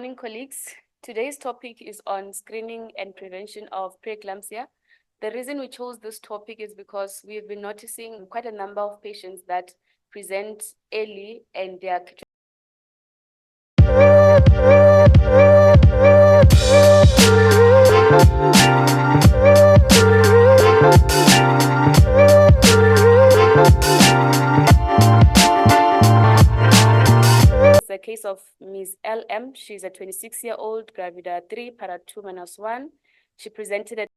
morning, colleagues. Today's topic is on screening and prevention of preeclampsia. The reason we chose this topic is because we've been noticing quite a number of patients that present early and they are the case of Ms. LM. She's a 26-year-old, gravida 3, para 2 minus 1. She presented at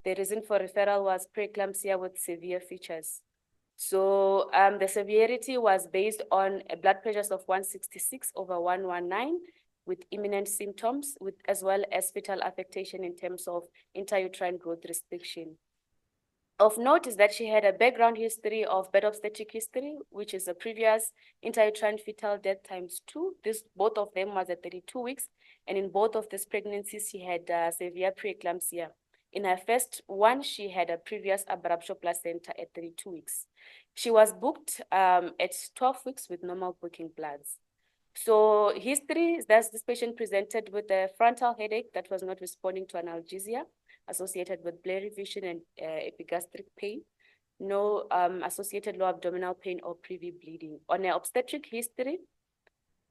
the reason for referral was preeclampsia with severe features. So the severity was based on a blood pressures of 166/119 with imminent symptoms, as well as fetal affectation in terms of intrauterine growth restriction. Of note is that she had a background history of bed obstetric history, which is a previous intrauterine fetal death ×2. Both of them was at 32 weeks. And in both of these pregnancies, she had severe preeclampsia. In her first one, she had a previous abruptio placenta at 32 weeks. She was booked at 12 weeks with normal booking bloods. So history is that this patient presented with a frontal headache that was not responding to analgesia, associated with blurry vision and epigastric pain, no associated low abdominal pain or privy bleeding. On her obstetric history,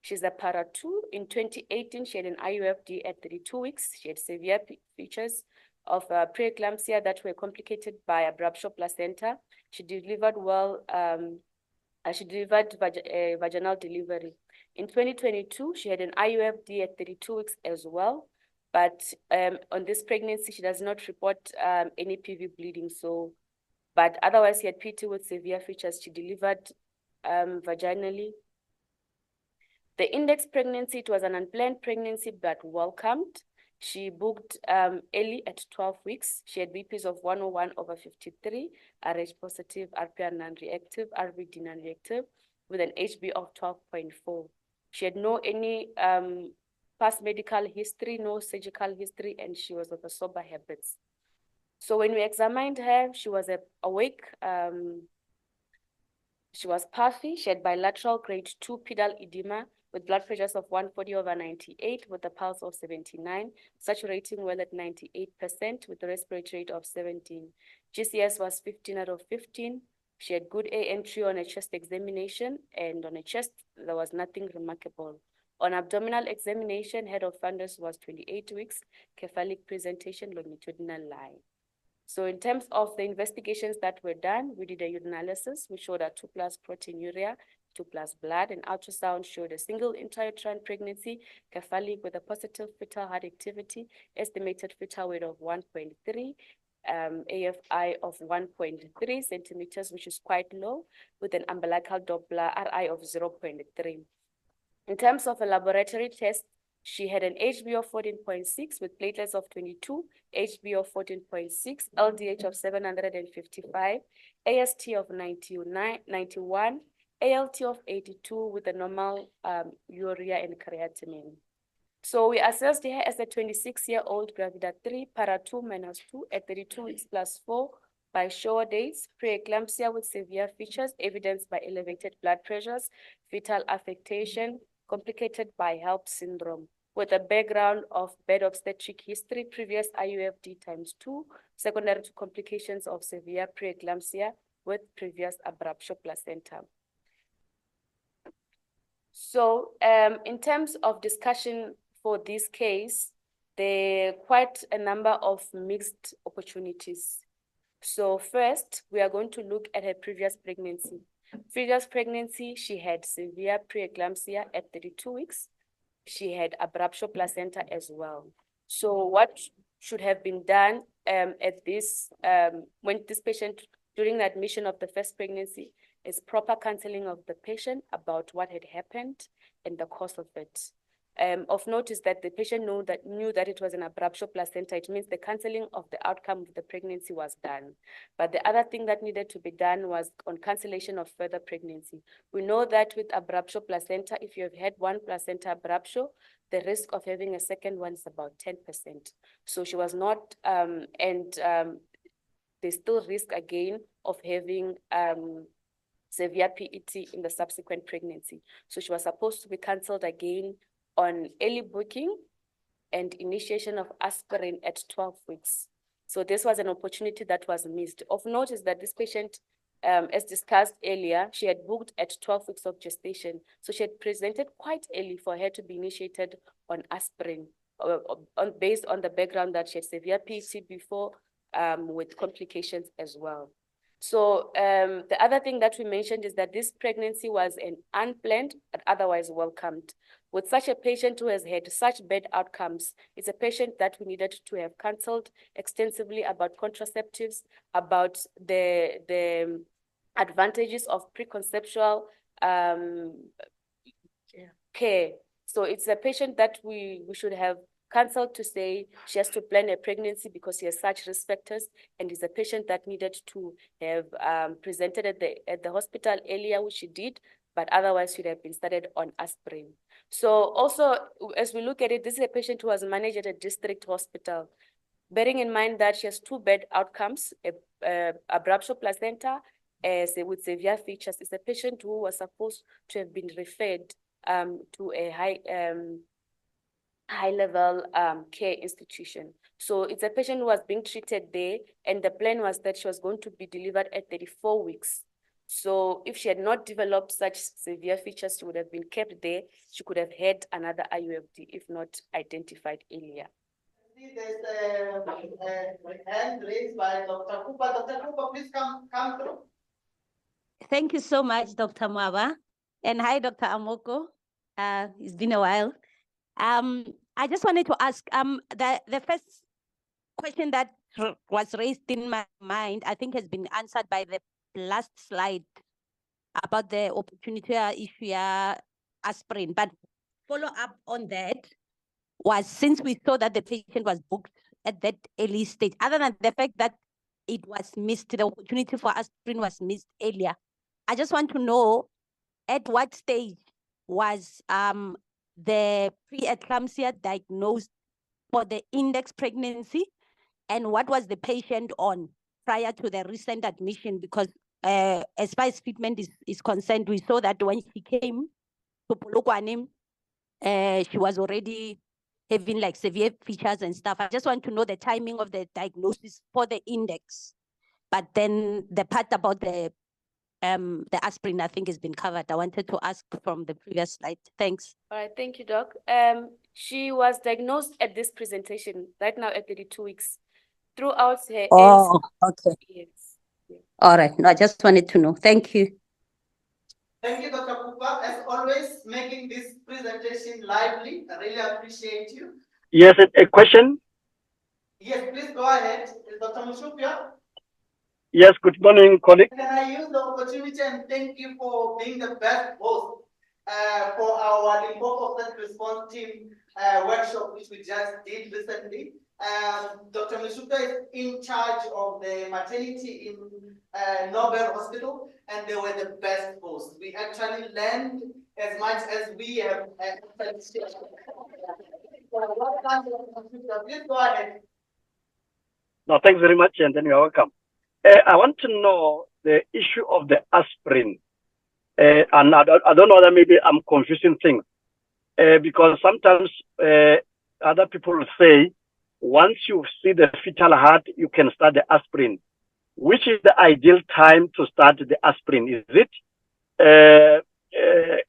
she's a para 2. In 2018, she had an IUFD at 32 weeks. She had severe features of preeclampsia that were complicated by abruptio placenta. She delivered well. She delivered vaginal delivery. In 2022, she had an IUFD at 32 weeks as well. But on this pregnancy, she does not report any PV bleeding. But otherwise, she had PT with severe features. She delivered vaginally. The index pregnancy, it was an unplanned pregnancy, but welcomed. She booked early at 12 weeks. She had BPs of 101/53, RH positive, RPR non-reactive, RVD non-reactive, with an HB of 12.4. She had any past medical history, no surgical history, and she was of a sober habits. So when we examined her, she was awake. She was puffy. She had bilateral grade 2 pedal edema with blood pressures of 140/98 with a pulse of 79, saturating well at 98% with a respiratory rate of 17. GCS was 15/15. She had good A entry on a chest examination, and on a chest, there was nothing remarkable. On abdominal examination, head of fundus was 28 weeks, cephalic presentation, longitudinal line. So in terms of the investigations that were done, we did a urinalysis, which showed a 2+ proteinuria, 2+ blood, and ultrasound showed a single intrauterine pregnancy, cephalic with a positive fetal heart activity, estimated fetal weight of 1.3, AFI of 1.3 centimeters, which is quite low, with an umbilical Doppler RI of 0.3. In terms of a laboratory test, she had an HB of 14.6 with platelets of 22, HB of 14.6, LDH of 755, AST of 91, ALT of 82 with a normal urea and creatinine. So we assessed her as a 26-year-old gravida 3, para 2 minus 2 at 32 weeks +4 by shower days, preeclampsia with severe features evidenced by elevated blood pressures, fetal affectation, complicated by HELP syndrome, with a background of bed obstetric history, previous IUFD ×2, secondary to complications of severe preeclampsia with previous abruptio placenta. So in terms of discussion for this case, there are quite a number of mixed opportunities. So first, we are going to look at her previous pregnancy. Previous pregnancy, she had severe preeclampsia at 32 weeks. She had abruptio placenta as well. So what should have been done at this, when this patient, during the admission of the first pregnancy, is proper counseling of the patient about what had happened and the cause of it. Of note is that the patient knew that it was an abruptio placenta. It means the counseling of the outcome of the pregnancy was done. But the other thing that needed to be done was on cancellation of further pregnancy. We know that with abruptio placenta, if you have had one placenta abruptio, the risk of having a second one is about 10%. So she was not, there's still risk again of having severe PET in the subsequent pregnancy. So she was supposed to be cancelled again on early booking and initiation of aspirin at 12 weeks. So this was an opportunity that was missed. Of note is that this patient, as discussed earlier, she had booked at 12 weeks of gestation. So she had presented quite early for her to be initiated on aspirin, based on the background that she had severe PET before, with complications as well. So the other thing that we mentioned is that this pregnancy was an unplanned but otherwise welcomed. With such a patient who has had such bad outcomes, it's a patient that we needed to have counseled extensively about contraceptives, about the advantages of preconceptual care. So it's a patient that we should have counseled to say she has to plan a pregnancy because she has such risk factors, and is a patient that needed to have presented at the hospital earlier, which she did, but otherwise should have been started on aspirin. So also, as we look at it, this is a patient who was managed at a district hospital, bearing in mind that she has two bad outcomes, abruptio placenta with severe features. It's a patient who was supposed to have been referred to a high-level care institution. So it's a patient who was being treated there, and the plan was that she was going to be delivered at 34 weeks. So if she had not developed such severe features, she would have been kept there. She could have had another IUFD if not identified earlier. There's a hand raised by Dr. Cooper. Dr. Cooper, please come through. Thank you so much, Dr. Muavha. And hi, Dr. Amoko. It's been a while. I just wanted to ask, the first question that was raised in my mind, I think has been answered by the last slide about the opportunity issue aspirin. But follow up on that was, since we saw that the patient was booked at that early stage, other than the fact that it was missed, the opportunity for aspirin was missed earlier, I just want to know at what stage was the pre-eclampsia diagnosed for the index pregnancy, and what was the patient on prior to the recent admission? Because as far as treatment is concerned, we saw that when she came to Polokwane, she was already having like severe features and stuff. I just want to know the timing of the diagnosis for the index. But then the part about the aspirin, I think, has been covered. I wanted to ask from the previous slide. Thanks. All right, thank you, Doc. She was diagnosed at this presentation right now at 32 weeks. Throughout her okay. Yes. All right. No, I just wanted to know. Thank you. Thank you, Dr. Cooper. As always, making this presentation lively. I really appreciate you. Yes, a question? Yes, please go ahead. Dr. Mushupia. Yes, good morning, colleague. Can I use the opportunity and thank you for being the best host for our Limpopo Obstetrics Response Team workshop, which we just did recently. Dr. Mushupia is in charge of the maternity in Nobel Hospital, and they were the best hosts. We actually learned as much as we have. Please go ahead. No, thanks very much, and then you're welcome. I want to know the issue of the aspirin. And I don't know that maybe I'm confusing things. Because sometimes other people will say, once you see the fetal heart, you can start the aspirin. Which is the ideal time to start the aspirin? Is it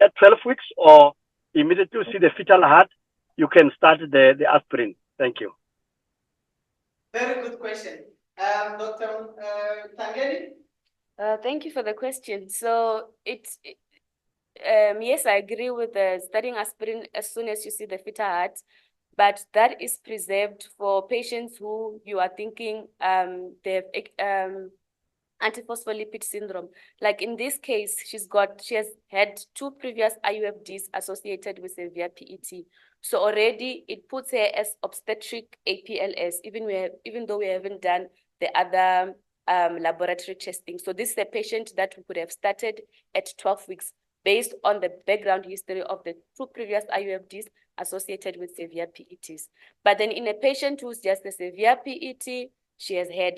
at 12 weeks, or immediately you see the fetal heart, you can start the aspirin? Thank you. Very good question. Dr. Tangeni? Thank you for the question. So yes, I agree with starting aspirin as soon as you see the fetal heart, but that is preserved for patients who you are thinking they have antiphospholipid syndrome. Like in this case, she has had 2 previous IUFDs associated with severe PET. So already it puts her as obstetric APLS, even though we haven't done the other laboratory testing. So this is a patient that we could have started at 12 weeks based on the background history of the 2 previous IUFDs associated with severe PETs. But then in a patient who's just a severe PET, she has had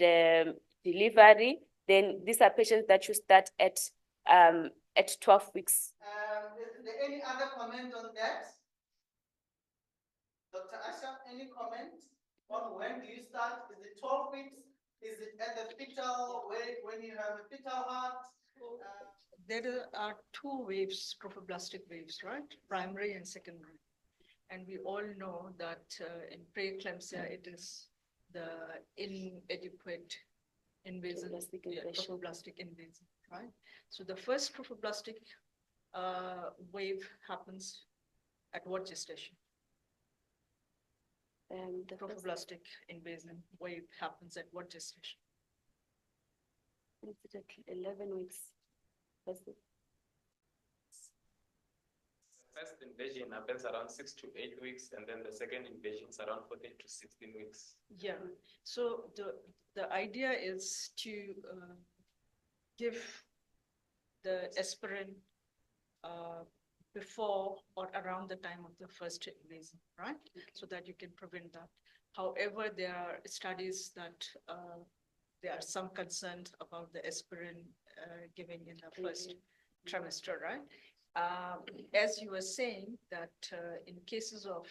delivery, then these are patients that you start at at 12 weeks. Is there any other comment on that? Dr. Asha, any comment on when do you start? Is it 12 weeks? Is it at the fetal weight when you have a fetal heart? There are two waves, trophoblastic waves, right? Primary and secondary. And we all know that in pre-eclampsia, it is the inadequate invasion, trophoblastic invasion, right? So the first trophoblastic wave happens at what gestation? The Trophoblastic invasion wave happens at what gestation? 11 weeks. First invasion happens around 6 to 8 weeks, and then the second invasion is around 14 to 16 weeks. Yeah. So the idea is to give the aspirin before or around the time of the first invasion, right? Okay. So that you can prevent that. However, there are studies that there are some concerns about the aspirin giving in the first trimester, right? As you were saying that in cases of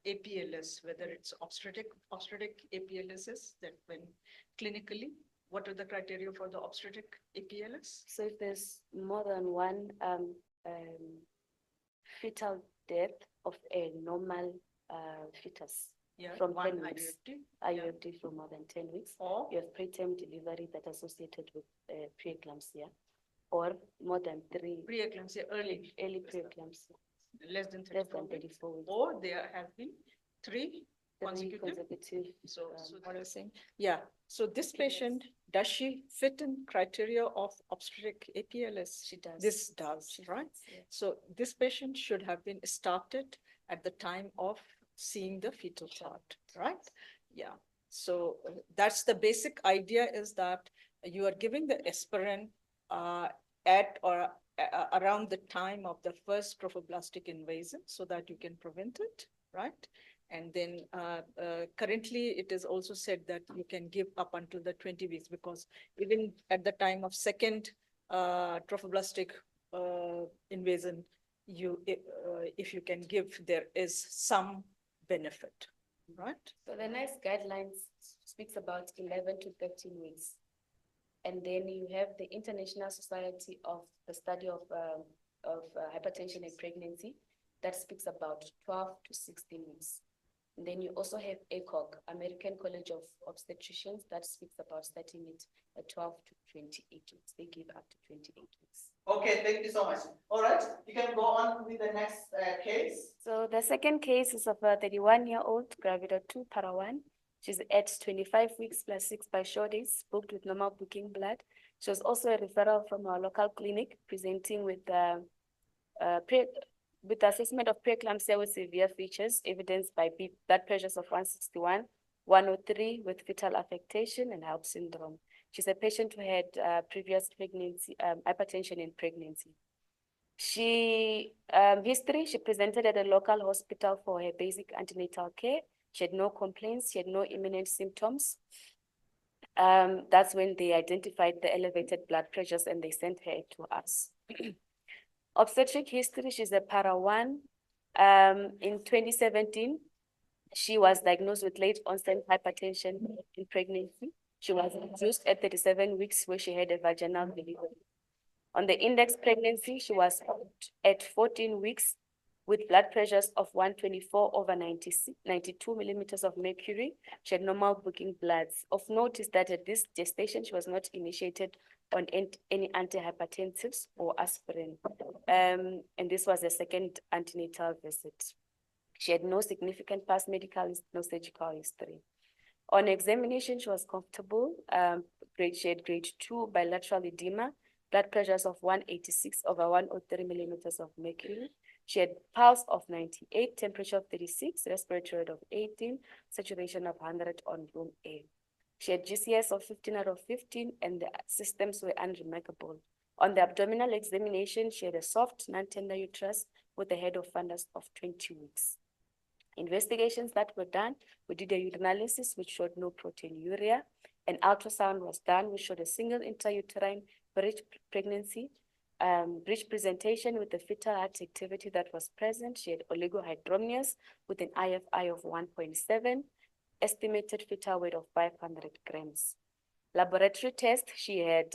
APLS, whether it's obstetric APLSs, that when clinically, what are the criteria for the obstetric APLS? So if there's more than one fetal death of a normal fetus, yeah, from one 10 weeks, IUD for more than 10 weeks, or you have preterm delivery that associated with preeclampsia, or more than 3 preeclampsia early preeclampsia, less than 34 weeks, or there have been three consecutive. So what I was saying, yeah. So this patient, does she fit in criteria of obstetric APLS? She does. This does, right? Yeah. So this patient should have been started at the time of seeing the fetal heart, right? Yeah. So that's the basic idea, is that you are giving the aspirin at or around the time of the first trophoblastic invasion so that you can prevent it, right? And then currently it is also said that you can give up until the 20 weeks, because even at the time of second trophoblastic invasion, if you can give, there is some benefit, right? So the next guidelines speaks about 11 to 13 weeks. And then you have the International Society of the Study of Hypertension and Pregnancy that speaks about 12 to 16 weeks. And then you also have ACOG, American College of Obstetricians, that speaks about starting it at 12 to 28 weeks. They give up to 28 weeks. Okay, thank you so much. All right, you can go on with the next case. So the second case is of a 31-year-old, gravida 2, para 1. She's at 25 weeks plus 6 by short days, booked with normal booking blood. She was also a referral from our local clinic, presenting with assessment of preeclampsia with severe features, evidenced by blood pressures of 161, 103 with fetal affectation and HELP syndrome. She's a patient who had previous pregnancy, hypertension in pregnancy. History, she presented at a local hospital for her basic antenatal care. She had no complaints, she had no imminent symptoms. That's when they identified the elevated blood pressures and they sent her to us. Obstetric history, she's a para 1. In 2017, she was diagnosed with late onset hypertension in pregnancy. She was induced at 37 weeks where she had a vaginal delivery. On the index pregnancy, she was at 14 weeks with blood pressures of 124/92 millimeters of mercury. She had normal booking bloods. Of note is that at this gestation, she was not initiated on any antihypertensives or aspirin. And this was a second antenatal visit. She had no significant past medical, no surgical history. On examination, she was comfortable. She had grade 2 bilateral edema, blood pressures of 186/103 millimeters of mercury. She had pulse of 98, temperature of 36, respiratory rate of 18, saturation of 100 on room A. She had GCS of 15 out of 15, and the systems were unremarkable. On the abdominal examination, she had a soft, non-tender uterus with a head of fundus of 20 weeks. Investigations that were done, we did a urinalysis which showed no proteinuria. An ultrasound was done which showed a single intrauterine pregnancy. Breech presentation with the fetal heart activity that was present. She had oligohydramnios with an IFI of 1.7, estimated fetal weight of 500 grams. Laboratory test, she had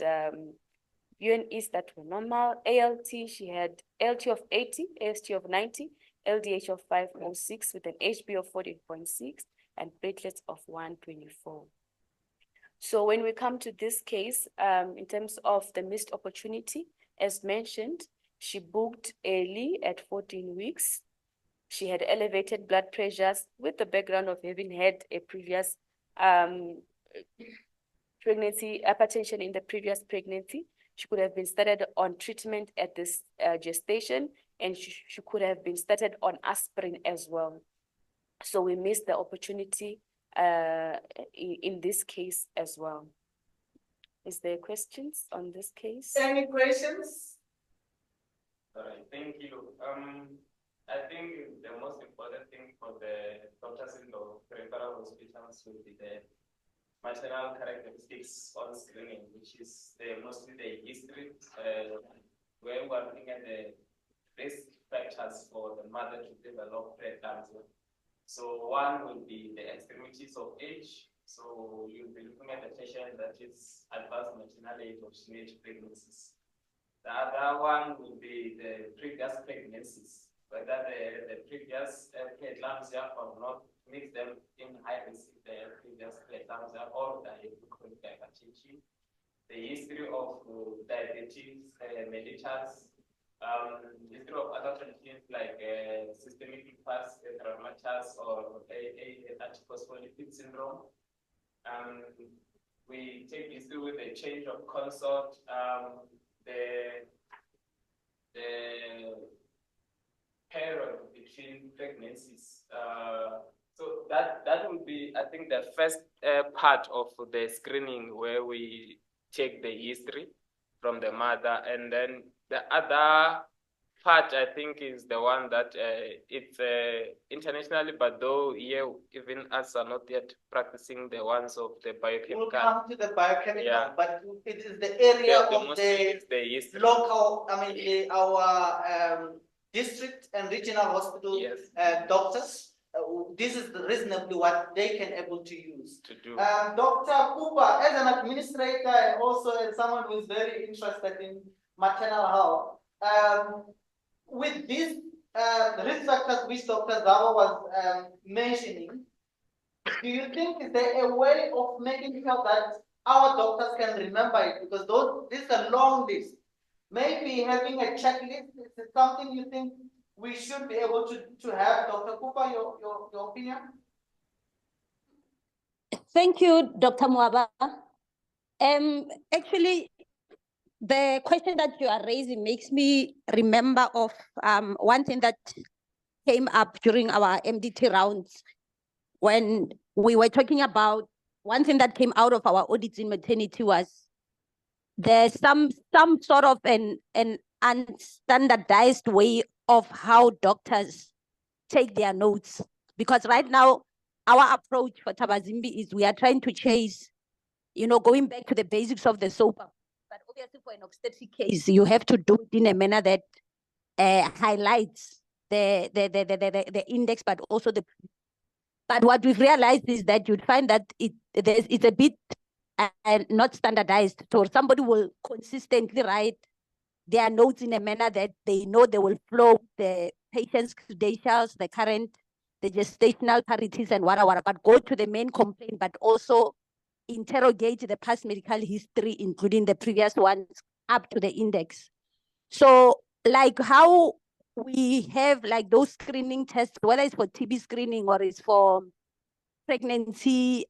UNEs that were normal. ALT, she had ALT of 80, AST of 90, LDH of 506 with an HB of 40.6 and platelets of 124. So when we come to this case, in terms of the missed opportunity, as mentioned, she booked early at 14 weeks. She had elevated blood pressures with the background of having had a previous pregnancy, hypertension in the previous pregnancy. She could have been started on treatment at this gestation, and she could have been started on aspirin as well. So we missed the opportunity in this case as well. Is there questions on this case? Any questions? All right, thank you. I think the most important thing for the doctors in the referral hospitals will be the maternal characteristics on screening, which is mostly the history, where we're looking at the risk factors for the mother to develop preeclampsia. So one will be the extremities of age. So you'll be looking at the patient that is advanced maternal age of teenage pregnancies. The other one will be the previous pregnancies, whether the previous preeclampsia or not, makes them in high risk the previous preeclampsia or the chronic hypertension. The history of diabetes mellitus, history of other conditions like systemic lupus erythematosus or antiphospholipid syndrome. We take history with a change of consort, the period between pregnancies. So that would be, I think, the first part of the screening where we take the history from the mother, and then the other part, I think, is the one that it's internationally, but though here even us are not yet practicing the ones of the biochemical. We'll come to the biochemical, yeah. but it is the area of the history. local, our district and regional hospital Yes. Doctors. This is reasonably what they can able to use. To do. Dr. Cooper, as an administrator and also as someone who is very interested in maternal health, with these risk factors which Dr. Zabo was mentioning, do you think is there a way of making sure that our doctors can remember it? Because this is a long list. Maybe having a checklist is something you think we should be able to have. Dr. Cooper, your opinion? Thank you, Dr. Muavha. Actually, the question that you are raising makes me remember of one thing that came up during our MDT rounds when we were talking about one thing that came out of our audits in maternity was there's some sort of an unstandardized way of how doctors take their notes. Because right now, our approach for Tabazimbi is we are trying to chase, going back to the basics of the SOPA. But obviously for an obstetric case, you have to do it in a manner that highlights the index, but also the. But what we've realized is that you'd find that it's a bit not standardized. So somebody will consistently write their notes in a manner that they know they will flow the patient's credentials, the gestational parities and whatever, but go to the main complaint, but also interrogate the past medical history, including the previous ones up to the index. So like how we have like those screening tests, whether it's for TB screening or it's for pregnancy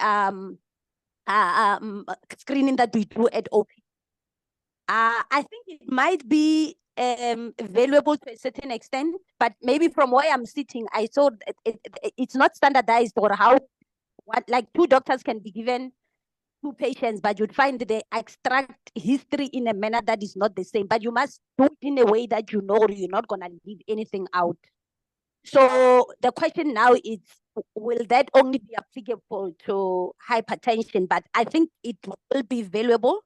screening that we do at OP. I think it might be valuable to a certain extent, but maybe from where I'm sitting, I saw it's not standardized or like 2 doctors can be given 2 patients, but you'd find they extract history in a manner that is not the same, but you must do it in a way that you're not going to leave anything out. So the question now is, will that only be applicable to hypertension? But I think it will be valuable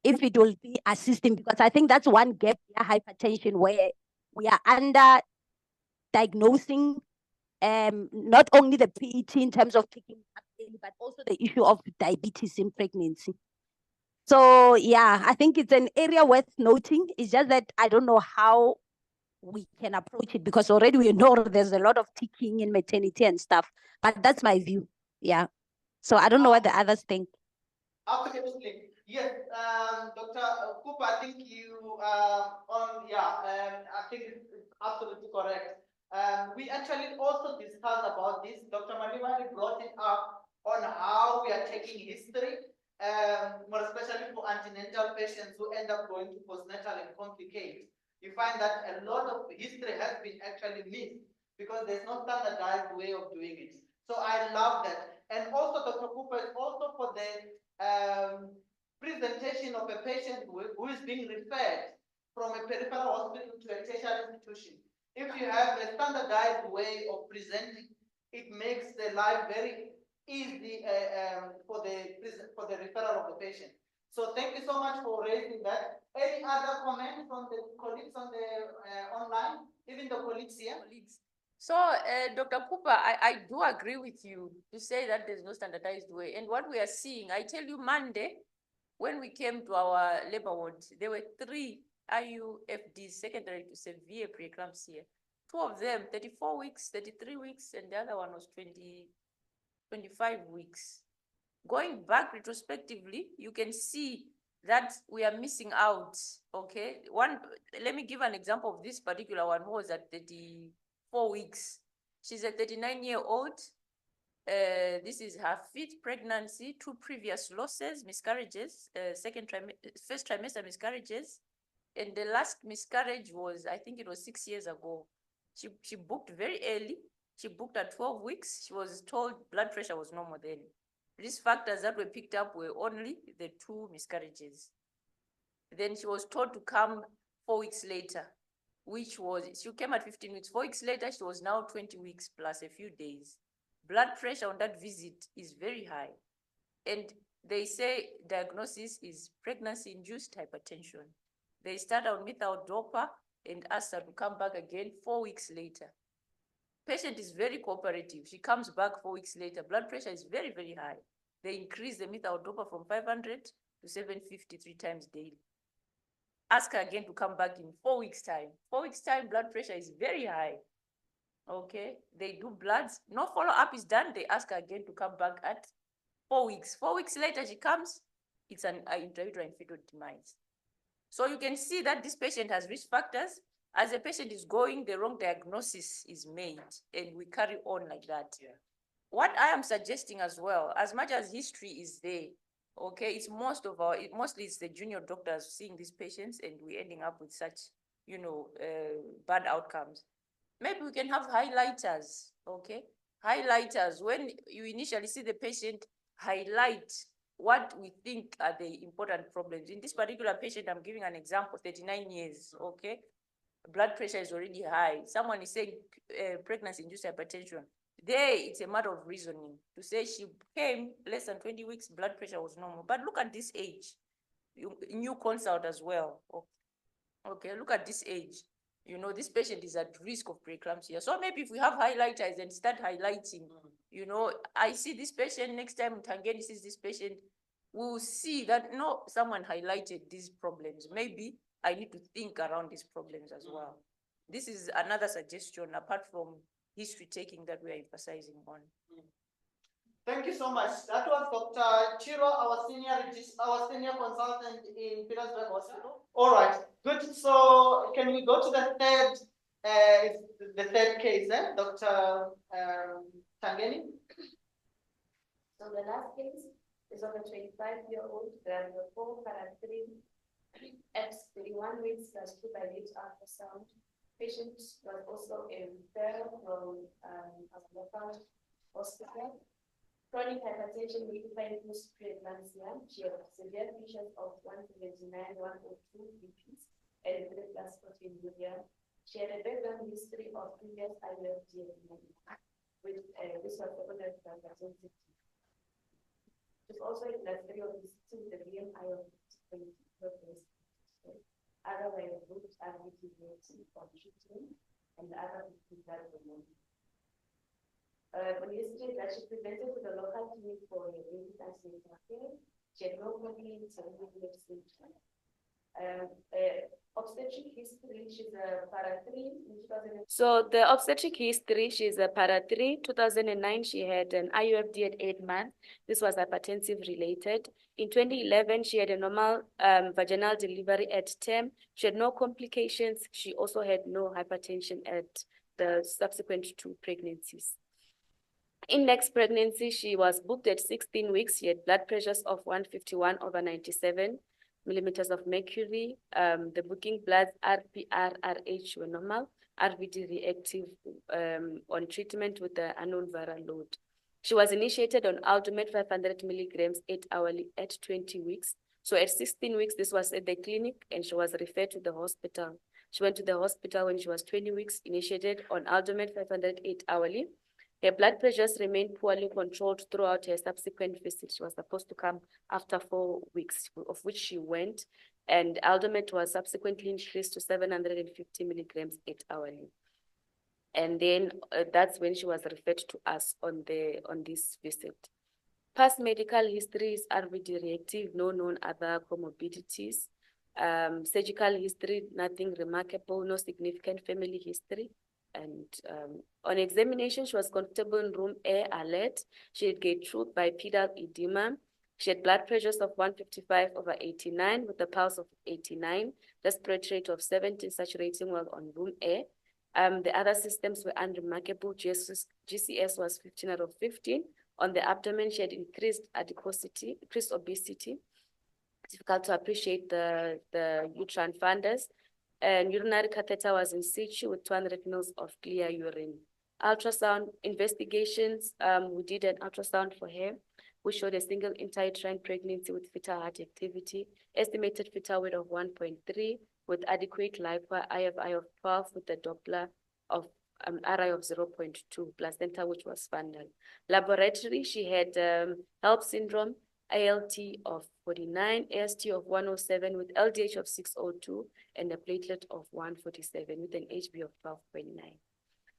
if it will be assisting, because I think that's one gap in hypertension where we are under diagnosing not only the PET in terms of picking up early, but also the issue of diabetes in pregnancy. So yeah, I think it's an area worth noting. It's just that I don't know how we can approach it, because already we know there's a lot of ticking in maternity and stuff, but that's my view. Yeah. So I don't know what the others think. Absolutely. Yes, Dr. Cooper, I think you I think it's absolutely correct. We actually also discussed about this. Dr. Malibali brought it up on how we are taking history, more especially for antenatal patients who end up going to postnatal and complicate. You find that a lot of history has been actually missed because there's no standardized way of doing it. So I love that. And also, Dr. Cooper, is also for the presentation of a patient who is being referred from a peripheral hospital to a tertiary institution. If you have a standardized way of presenting, it makes the life very easy for the referral of the patient. So thank you so much for raising that. Any other comments from the colleagues on the online, even the colleagues here? So, Dr. Cooper, I do agree with you to say that there's no standardized way. And what we are seeing, I tell you, Monday, when we came to our labor ward, there were 3 IUFDs secondary to severe preeclampsia. 2 of them, 34 weeks, 33 weeks, and the other one was 25 weeks. Going back retrospectively, you can see that we are missing out, okay? Let me give an example of this particular one who was at 34 weeks. She's a 39-year-old. This is her 5th pregnancy, 2 previous losses, miscarriages, first trimester miscarriages. And the last miscarriage was, I think it was 6 years ago. She booked very early. She booked at 12 weeks. She was told blood pressure was normal then. Risk factors that were picked up were only the 2 miscarriages. Then she was told to come 4 weeks later, she came at 15 weeks. 4 weeks later, she was now 20 weeks plus a few days. Blood pressure on that visit is very high. And they say diagnosis is pregnancy-induced hypertension. They start on methyl-dopa and ask her to come back again 4 weeks later. Patient is very cooperative. She comes back 4 weeks later. Blood pressure is very, very high. They increase the methyl-dopa from 500 to 750 3 times daily. Ask her again to come back in 4 weeks' time. 4 weeks' time, blood pressure is very high. Okay, they do bloods. No follow-up is done. They ask her again to come back at 4 weeks. 4 weeks later, she comes. It's an intrauterine fetal demise. So you can see that this patient has risk factors. As the patient is going, the wrong diagnosis is made, and we carry on like that. Yeah. What I am suggesting as well, as much as history is there, okay, it's mostly it's the junior doctors seeing these patients, and we're ending up with such, bad outcomes. Maybe we can have highlighters, okay? Highlighters, when you initially see the patient, highlight what we think are the important problems. In this particular patient, I'm giving an example, 39 years, okay? Blood pressure is already high. Someone is saying pregnancy-induced hypertension. There, it's a matter of reasoning. To say she came less than 20 weeks, blood pressure was normal. But look at this age. New consult as well. Okay, look at this age. This patient is at risk of preeclampsia. So maybe if we have highlighters and start highlighting, I see this patient, next time Tangeni sees this patient, we'll see that, no, someone highlighted these problems. Maybe I need to think around these problems as well. This is another suggestion apart from history taking that we are emphasizing on. Thank you so much. That was Dr. Chiro, our senior consultant in Petersburg Hospital. All right, good. So can we go to the third case, Dr. Tangeni? So the last case is of a 25-year-old driver, 4 parathrin at 31 weeks plus 2 bilateral ultrasound. Patient was also a referral from Muavha hospital. Chronic hypertension modified post-preeclampsia. She had severe features of 179, 102 BPs, and 3 plus protein urea. She had a background history of previous IUFD with this was secondary hypertension. She's also in the history of visiting the BMI of Otherwise, groups are mitigating on treatment and other people that were on yesterday that she presented to the local clinic for a baby antenatal care. She had no complaints or no symptoms. Obstetric history, she's a para 3 in 2000. So the obstetric history, she's a para 3. 2009, she had an IUFD at 8 months. This was hypertensive related. In 2011, she had a normal vaginal delivery at 10. She had no complications. She also had no hypertension at the subsequent 2 pregnancies. In next pregnancy, she was booked at 16 weeks. She had blood pressures of 151/97 millimeters of mercury. The booking bloods RPR, RH were normal, RVD reactive on treatment with the unknown viral load. She was initiated on Aldomet 500 milligrams 8 hourly at 20 weeks. So at 16 weeks, this was at the clinic and she was referred to the hospital. She went to the hospital when she was 20 weeks, initiated on Aldomet 500 8 hourly. Her blood pressures remained poorly controlled throughout her subsequent visit. She was supposed to come after 4 weeks, of which she went, and Aldomet was subsequently increased to 750 milligrams 8 hourly. And then that's when she was referred to us on this visit. Past medical histories are RVD reactive, no known other comorbidities. Surgical history, nothing remarkable, no significant family history. And on examination, she was comfortable in room A, alert. She had gate truth bipedal edema. She had blood pressures of 155/89 with a pulse of 89, respiratory rate of 70, saturating well on room A. The other systems were unremarkable. GCS was 15/15. On the abdomen, she had increased adiposity, increased obesity. Difficult to appreciate the uterine fundus. And urinary catheter was in situ with 200 mils of clear urine. Ultrasound investigations, we did an ultrasound for her, which showed a single intrauterine pregnancy with fetal heart activity, estimated fetal weight of 1.3 with adequate LIPA, IFI of 12 with a Doppler of RI of 0.2, placenta which was fundal. Laboratory, she had HELP syndrome, ALT of 49, AST of 107 with LDH of 602 and a platelet of 147 with an HB of 12.9.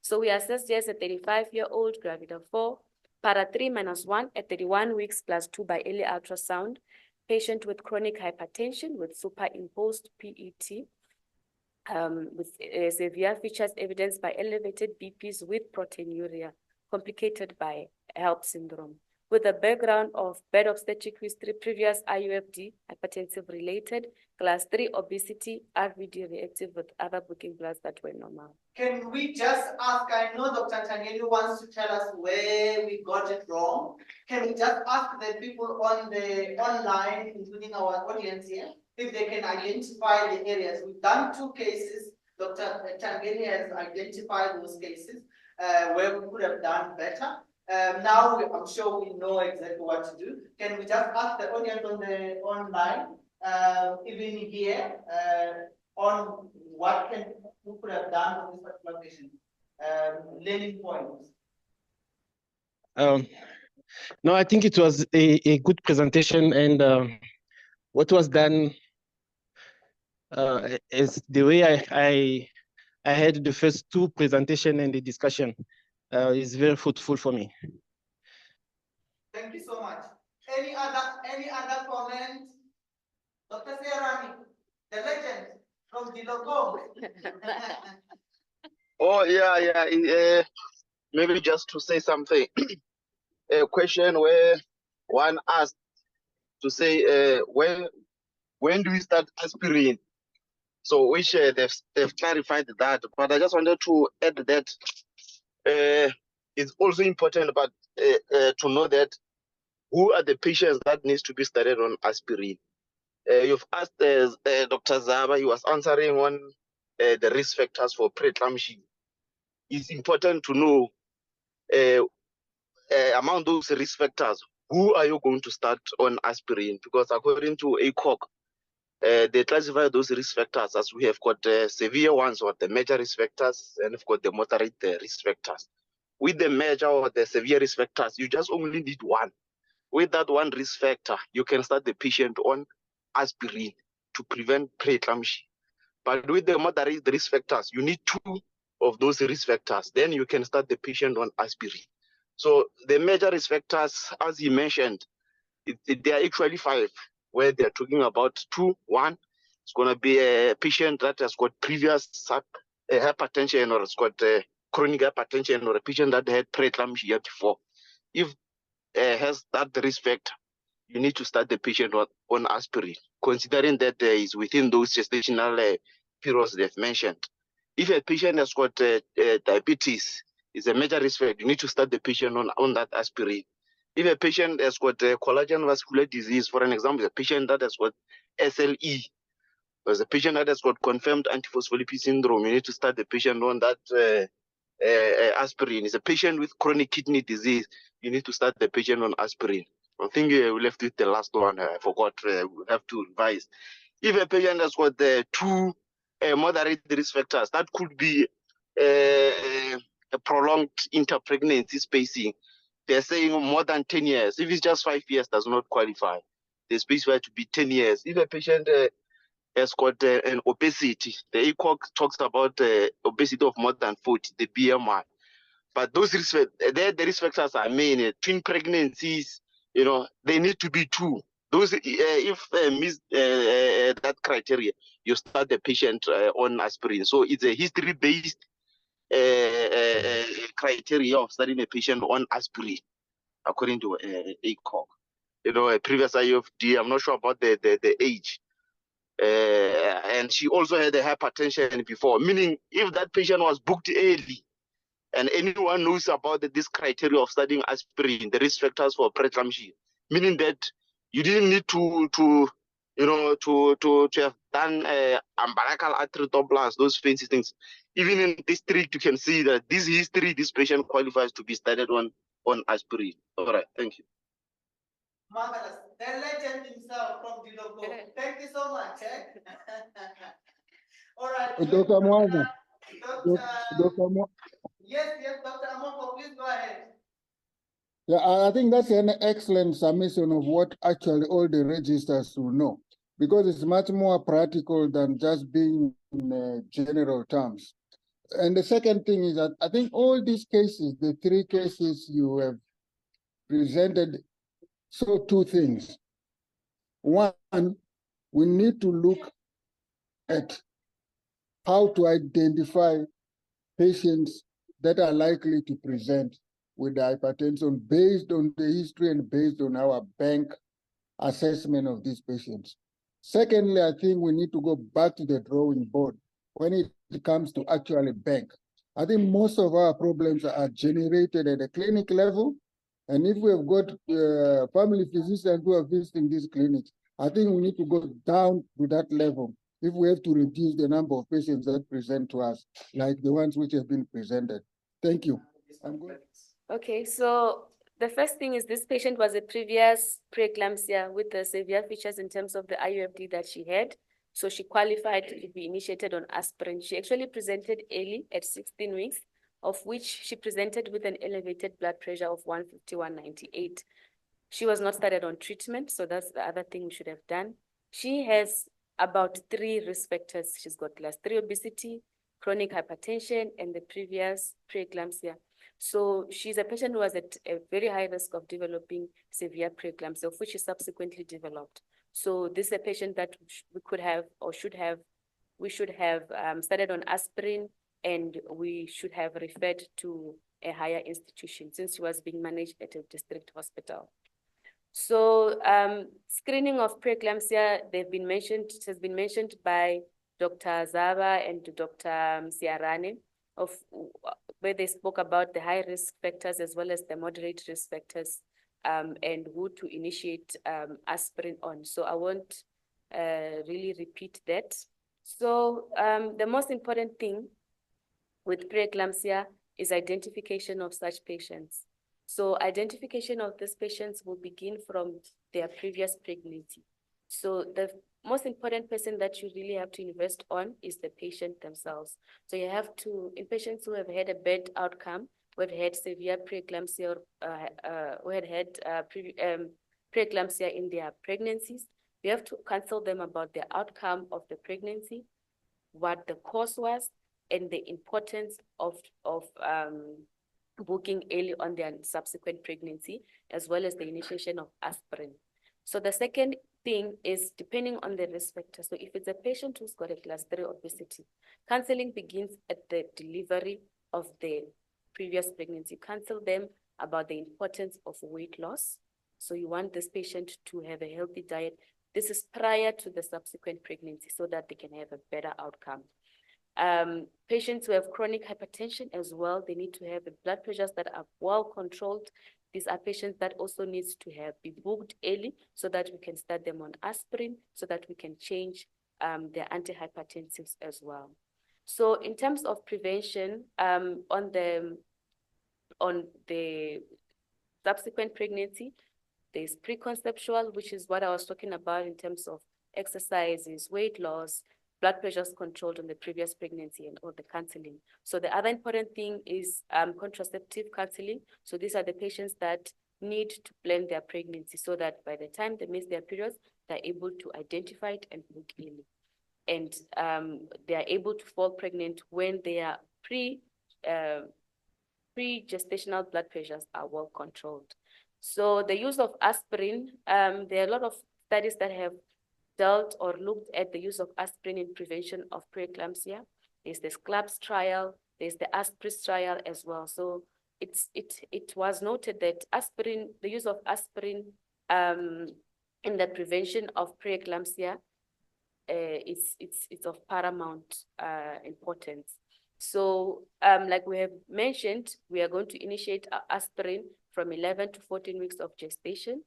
So we assessed her as a 35-year-old, gravida 4, para 3-1 at 31 weeks plus 2 by early ultrasound, patient with chronic hypertension with superimposed PET, with severe features evidenced by elevated BPs with proteinuria, complicated by HELP syndrome. With a background of bad obstetric history, previous IUFD, hypertensive related, class 3 obesity, RVD reactive with other booking bloods that were normal. Can we just ask, I know Dr. Tangeli wants to tell us where we got it wrong. Can we just ask the people on the online, including our audience here, if they can identify the areas? We've done 2 cases. Dr. Tangeli has identified those cases where we could have done better. Now I'm sure we know exactly what to do. Can we just ask the audience on the online, even here, on what we could have done for this particular patient? Learning points. No, I think it was a good presentation, and what was done is the way I had the first 2 presentation and the discussion is very fruitful for me. Thank you so much. Any other comment? Dr. Serami, the legend from the logo. Oh, yeah. Maybe just to say something. A question where one asked to say, when do we start aspirin? So which they've clarified that, but I just wanted to add that it's also important but to know that who are the patients that needs to be started on aspirin. You've asked Dr. Zaba, he was answering on the risk factors for preeclampsia. It's important to know among those risk factors, who are you going to start on aspirin? Because according to ACOG, they classify those risk factors as we have got the severe ones or the major risk factors, and we've got the moderate risk factors. With the major or the severe risk factors, you just only need one. With that one risk factor, you can start the patient on aspirin to prevent preeclampsia. But with the moderate risk factors, you need 2 of those risk factors. Then you can start the patient on aspirin. So the major risk factors, as he mentioned, there are actually 5, where they're talking about 2. 1, it's going to be a patient that has got previous hypertension, or has got chronic hypertension, or a patient that had preeclampsia before. If has that risk factor, you need to start the patient on aspirin, considering that is within those gestational periods they've mentioned. If a patient has got diabetes, is a major risk factor, you need to start the patient on that aspirin. If a patient has got collagen vascular disease, for an example, a patient that has got SLE, or a patient that has got confirmed antiphospholipid syndrome, you need to start the patient on that aspirin. Is a patient with chronic kidney disease, you need to start the patient on aspirin. I think we left with the last one. I forgot. We have to revise. If a patient has got the 2 moderate risk factors, that could be a prolonged interpregnancy spacing. They're saying more than 10 years. If it's just 5 years, does not qualify. They specify to be 10 years. If a patient has got an obesity, the ECOG talks about obesity of more than 40, the BMI. But those the risk factors are main. Twin pregnancies, they need to be 2. Those, if miss that criteria, you start the patient on aspirin. So it's a history-based criteria of starting a patient on aspirin, according to ACOG. A previous IFD, I'm not sure about the age. And she also had a hypertension before, meaning if that patient was booked early, and anyone knows about this criteria of studying aspirin, the risk factors for preeclampsia, meaning that you didn't need to have done umbilical arteriotoplast, those fancy things. Even in district, you can see that this history, this patient qualifies to be studied on aspirin. All right, thank you. Marvelous. The legend himself from Dakalo. Thank you so much. All right. Dr. Muavha. Yes, Dr. Amoko, please go ahead. Yeah, I think that's an excellent summation of what actually all the registers will know, because it's much more practical than just being in general terms. And the second thing is that I think all these cases, the 3 cases you have presented, show 2 things. One, we need to look at how to identify patients that are likely to present with hypertension based on the history and based on our bank assessment of these patients. Secondly, I think we need to go back to the drawing board when it comes to actually bank. I think most of our problems are generated at the clinic level. And if we have got family physicians who are visiting these clinics, I think we need to go down to that level if we have to reduce the number of patients that present to us, like the ones which have been presented. Thank you. Okay, so the first thing is this patient was a previous preeclampsia with the severe features in terms of the IUFD that she had. So she qualified to be initiated on aspirin. She actually presented early at 16 weeks, of which she presented with an elevated blood pressure of 150/198. She was not started on treatment, so that's the other thing we should have done. She has about 3 risk factors. She's got class 3 obesity, chronic hypertension, and the previous preeclampsia. So she's a patient who was at a very high risk of developing severe preeclampsia, of which she subsequently developed. So this is a patient that we could have, or we should have started on aspirin, and we should have referred to a higher institution since she was being managed at a district hospital. So screening of preeclampsia, it has been mentioned by Dr. Zaba and Dr. Siarane, where they spoke about the high risk factors as well as the moderate risk factors, and who to initiate aspirin on. So I won't really repeat that. So the most important thing with preeclampsia is identification of such patients. So identification of these patients will begin from their previous pregnancy. So the most important person that you really have to invest on is the patient themselves. So you have to, in patients who have had a bad outcome, who have had severe preeclampsia, who had preeclampsia in their pregnancies, We have to counsel them about the outcome of the pregnancy, what the cause was, and the importance of booking early on their subsequent pregnancy, as well as the initiation of aspirin. So the second thing is depending on the risk factor. So if it's a patient who's got a class 3 obesity, counseling begins at the delivery of the previous pregnancy. Counsel them about the importance of weight loss. So you want this patient to have a healthy diet. This is prior to the subsequent pregnancy so that they can have a better outcome. Patients who have chronic hypertension as well, they need to have blood pressures that are well controlled. These are patients that also needs to be booked early so that we can start them on aspirin, so that we can change their antihypertensives as well. So in terms of prevention, on the subsequent pregnancy, there's preconceptual, which is what I was talking about in terms of exercises, weight loss, blood pressures controlled on the previous pregnancy, and all the counseling. So the other important thing is contraceptive counseling. So these are the patients that need to plan their pregnancy so that by the time they miss their periods, they're able to identify it and book early. And they are able to fall pregnant when their pre-gestational blood pressures are well controlled. So the use of aspirin, there are a lot of studies that have dealt or looked at the use of aspirin in prevention of preeclampsia. There's the SCLAPS trial, there's the ASPRIS trial as well. So it was noted that aspirin, the use of aspirin in the prevention of preeclampsia, it's of paramount importance. So like we have mentioned, we are going to initiate aspirin from 11 to 14 weeks of gestation.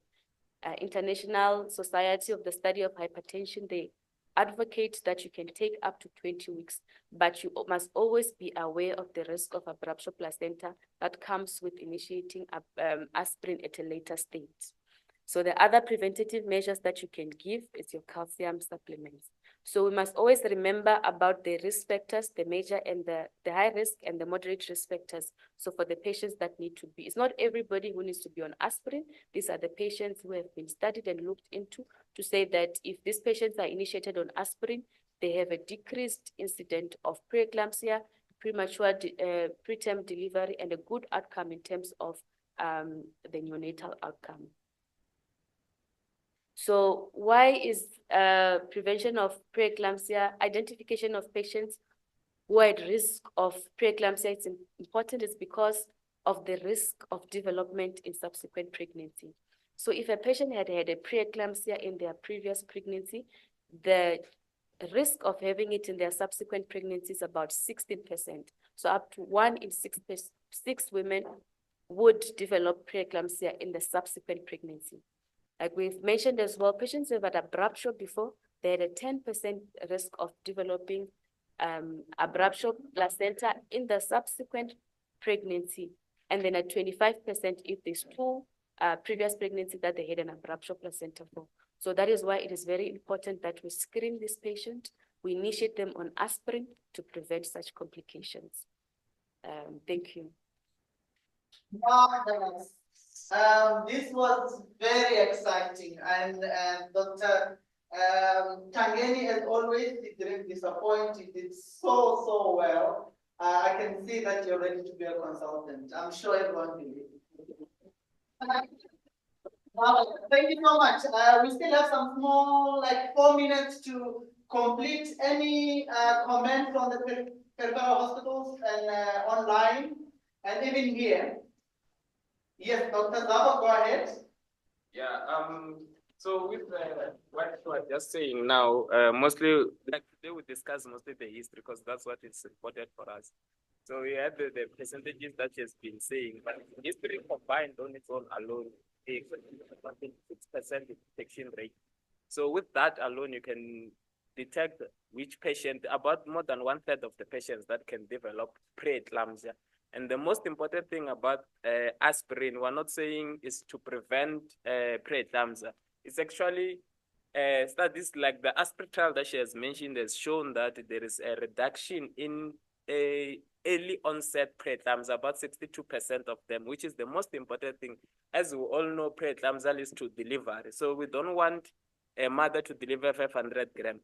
International Society of the Study of Hypertension, they advocate that you can take up to 20 weeks, but you must always be aware of the risk of abruptio placenta that comes with initiating aspirin at a later stage. So the other preventative measures that you can give is your calcium supplements. So we must always remember about the risk factors, the major and the high risk and the moderate risk factors. So for the patients that need to be, it's not everybody who needs to be on aspirin. These are the patients who have been studied and looked into to say that if these patients are initiated on aspirin, they have a decreased incident of preeclampsia, premature preterm delivery, and a good outcome in terms of the neonatal outcome. So why is prevention of preeclampsia, identification of patients who are at risk of preeclampsia, it's important is because of the risk of development in subsequent pregnancy. So if a patient had had a preeclampsia in their previous pregnancy, the risk of having it in their subsequent pregnancy is about 16%. So up to 1 in 6 women would develop preeclampsia in the subsequent pregnancy. Like we've mentioned as well, patients who have had abruptio before, they had a 10% risk of developing abruptio placenta in the subsequent pregnancy, and then a 25% if there's 2 previous pregnancies that they had an abruptio placenta for. So that is why it is very important that we screen this patient, we initiate them on aspirin to prevent such complications. Thank you. This was very exciting, and Dr. Tangeni, as always, didn't disappoint. You did so well. I can see that you're ready to be a consultant. I'm sure everyone will. Thank you so much. We still have some small, like 4 minutes to complete any comments on the peripheral hospitals and online, and even here. Yes, Dr. Zaba, go ahead. Yeah, so with what you are just saying now, mostly, like today we discuss mostly the history because that's what is important for us. So we had the percentages that she has been saying, but history combined on its own alone is 6% detection rate. So with that alone, you can detect which patient, about more than 1/3 of the patients that can develop preeclampsia. And the most important thing about aspirin, we're not saying is to prevent preeclampsia. It's actually studies like the aspirin trial that she has mentioned has shown that there is a reduction in early onset preeclampsia, about 62% of them, which is the most important thing. As we all know, preeclampsia leads to delivery. So we don't want a mother to deliver 500 grams.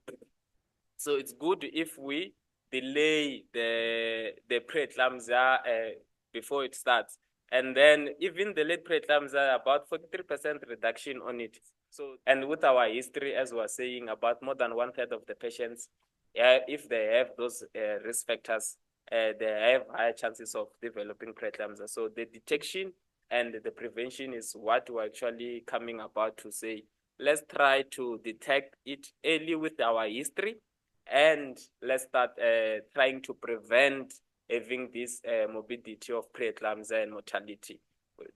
So it's good if we delay the preeclampsia before it starts. And then even the late preeclampsia, about 43% reduction on it. So, and with our history, as we were saying, about more than 1/3 of the patients, if they have those risk factors, they have higher chances of developing preeclampsia. So the detection and the prevention is what we're actually coming about to say. Let's try to detect it early with our history, and let's start trying to prevent having this morbidity of preeclampsia and mortality.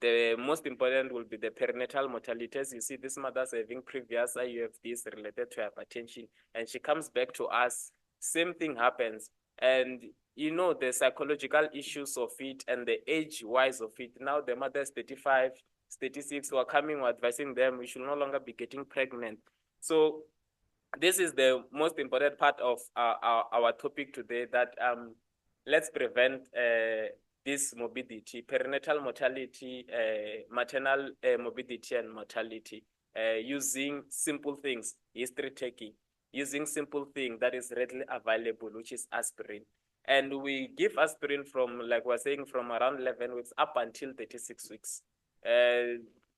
The most important will be the perinatal mortality. As you see, this mother's having previous IUFDs related to hypertension, and she comes back to us, same thing happens. And you know, the psychological issues of it and the age-wise of it. Now the mother is 35, 36, we're coming, we're advising them, we should no longer be getting pregnant. So this is the most important part of our topic today, that let's prevent this morbidity, perinatal mortality, maternal morbidity and mortality, using simple things, history taking, using simple thing that is readily available, which is aspirin. And we give aspirin from, like we're saying, from around 11 weeks up until 36 weeks.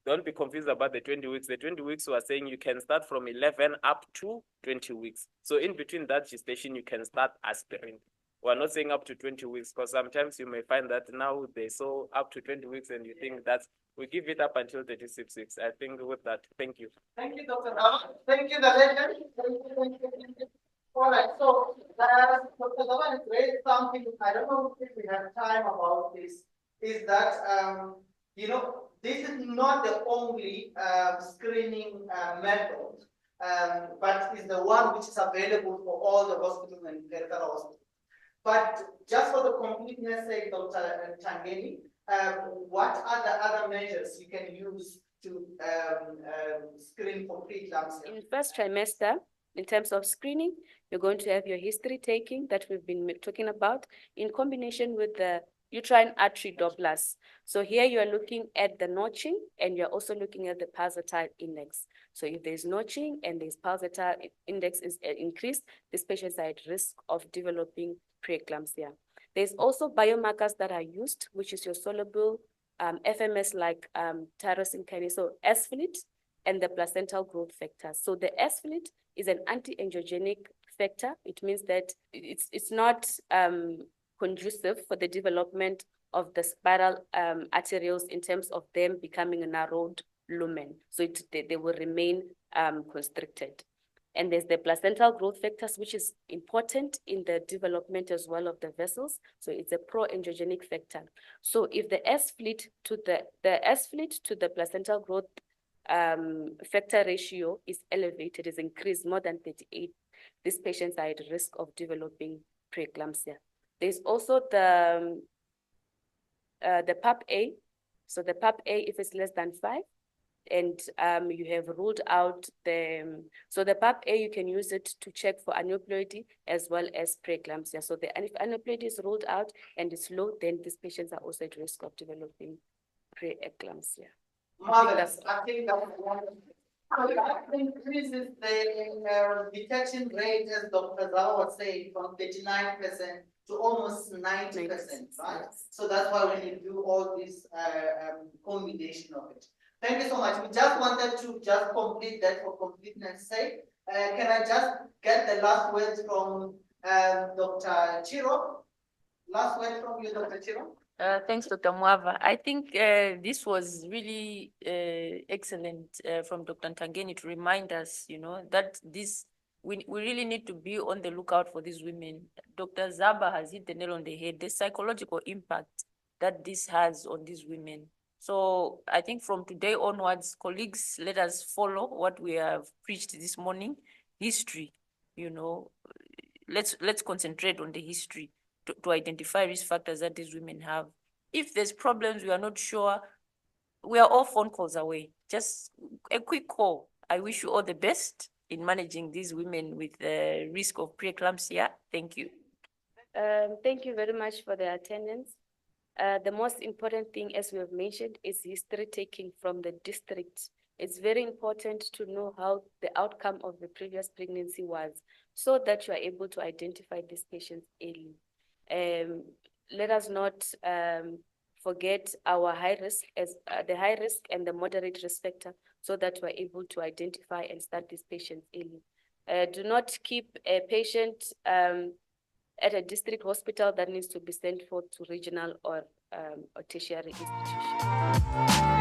Don't be confused about the 20 weeks. The 20 weeks, we are saying you can start from 11 up to 20 weeks. So in between that gestation, you can start aspirin. We're not saying up to 20 weeks, because sometimes you may find that now they saw up to 20 weeks and you think that we give it up until 36 weeks. I think with that, thank you. Thank you, Dr. Zaba. Thank you, the legend. Thank you. All right, so Dr. Zaba has raised something, I don't know if we have time about this, is that, you know, this is not the only screening method, but is the one which is available for all the hospitals and peripheral hospitals. But just for the completeness sake, Dr. Tangeni, what are the other measures you can use to screen for preeclampsia? In first trimester, in terms of screening, you're going to have your history taking that we've been talking about in combination with the uterine artery Dopplers. So here you are looking at the notching, and you're also looking at the pulsatile index. So if there's notching and there's pulsatile index is increased, these patients are at risk of developing preeclampsia. There's also biomarkers that are used, which is your soluble FMS like tyrosine kinase, so S-FLIT, and the placental growth factors. So the S-FLIT is an anti-angiogenic factor. It means that it's not conducive for the development of the spiral arterioles in terms of them becoming a narrowed lumen. So they will remain constricted. And there's the placental growth factors, which is important in the development as well of the vessels. So it's a pro-angiogenic factor. So if the S-FLIT to the placental growth factor ratio is elevated, is increased more than 38, these patients are at risk of developing preeclampsia. There's also the PAP-A. So the PAP-A, if it's less than 5, and you have ruled out so the PAP-A, you can use it to check for aneuploidy as well as preeclampsia. So if aneuploidy is ruled out and it's low, then these patients are also at risk of developing preeclampsia. Marvelous. I think that's wonderful. So that increases the detection rate, as Dr. Zhao was saying, from 39% to almost 90%, right? So that's why we need to do all this combination of it. Thank you so much. We just wanted to just complete that for completeness sake. Can I just get the last words from Dr. Chiro? Last word from you, Dr. Chiro? Thanks, Dr. Muavha. I think this was really excellent from Dr. Tangeni to remind us, you know, that we really need to be on the lookout for these women. Dr. Zaba has hit the nail on the head, the psychological impact that this has on these women. So I think from today onwards, colleagues, let us follow what we have preached this morning, history, you know, let's concentrate on the history to identify risk factors that these women have. If there's problems, we are not sure, we are all phone calls away. Just a quick call. I wish you all the best in managing these women with the risk of preeclampsia. Thank you. Thank you very much for the attendance. The most important thing, as we have mentioned, is history taking from the district it's very important to know how the outcome of the previous pregnancy was, so that you are able to identify these patients early. Let us not forget our high risk as the high risk and the moderate risk factor, so that we're able to identify and start these patients early. Do not keep a patient at a district hospital that needs to be sent for to regional or tertiary institution.